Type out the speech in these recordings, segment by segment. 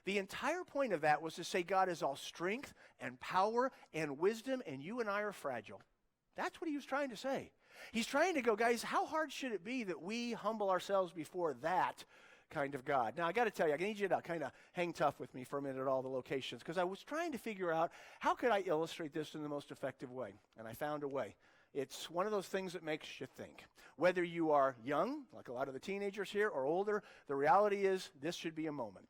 The entire point of that was to say God is all strength and power and wisdom, and you and I are fragile. That's what he was trying to say. He's trying to go, guys, how hard should it be that we humble ourselves before that kind of God? Now, I got to tell you, I need you to kind of hang tough with me for a minute at all the locations, because I was trying to figure out how could I illustrate this in the most effective way, and I found a way. It's one of those things that makes you think. Whether you are young, like a lot of the teenagers here, or older, the reality is this should be a moment.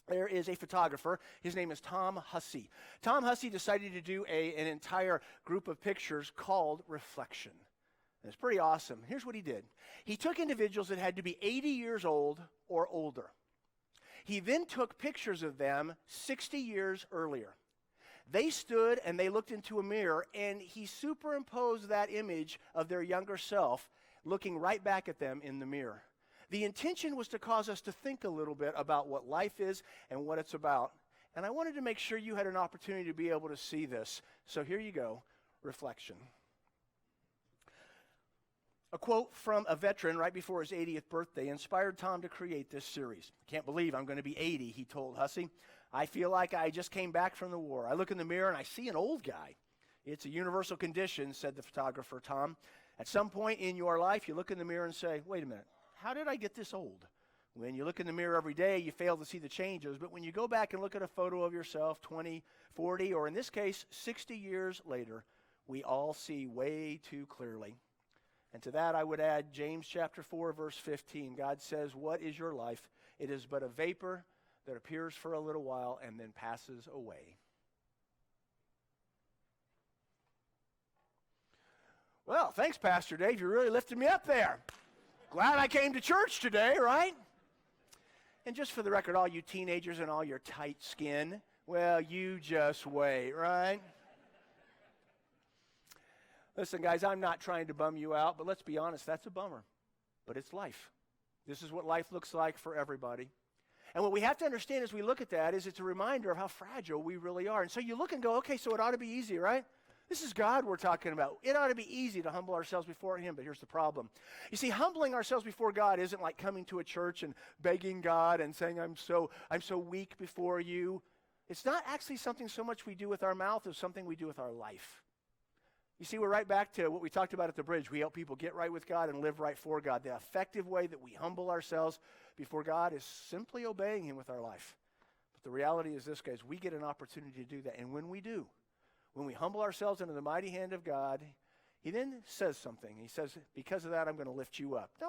There is a photographer. His name is Tom Hussey. Tom Hussey decided to do an entire group of pictures called Reflection. And it's pretty awesome. Here's what he did. He took individuals that had to be 80 years old or older. He then took pictures of them 60 years earlier. They stood and they looked into a mirror, and he superimposed that image of their younger self looking right back at them in the mirror. The intention was to cause us to think a little bit about what life is and what it's about. And I wanted to make sure you had an opportunity to be able to see this. So here you go, Reflection. A quote from a veteran right before his 80th birthday inspired Tom to create this series. I can't believe I'm going to be 80, he told Hussey. I feel like I just came back from the war. I look in the mirror and I see an old guy. It's a universal condition, said the photographer Tom. At some point in your life, you look in the mirror and say, wait a minute, how did I get this old? When you look in the mirror every day, you fail to see the changes. But when you go back and look at a photo of yourself 20, 40, or in this case, 60 years later, we all see way too clearly. And to that I would add James chapter 4, verse 15. God says, what is your life? It is but a vapor that appears for a little while and then passes away. Well, thanks, Pastor Dave. You really lifted me up there. Glad I came to church today, right? And just for the record, all you teenagers and all your tight skin, well, you just wait, right? Listen, guys, I'm not trying to bum you out, but let's be honest, that's a bummer. But it's life. This is what life looks like for everybody. And what we have to understand as we look at that is it's a reminder of how fragile we really are. And so you look and go, okay, so it ought to be easy, right? This is God we're talking about. It ought to be easy to humble ourselves before him, but here's the problem. You see, humbling ourselves before God isn't like coming to a church and begging God and saying, I'm so weak before you. It's not actually something so much we do with our mouth as something we do with our life. You see, we're right back to what we talked about at the bridge. We help people get right with God and live right for God. The effective way that we humble ourselves before God is simply obeying him with our life. But the reality is this, guys, we get an opportunity to do that. And when we do, when we humble ourselves under the mighty hand of God, he then says something. He says, because of that, I'm going to lift you up. Now,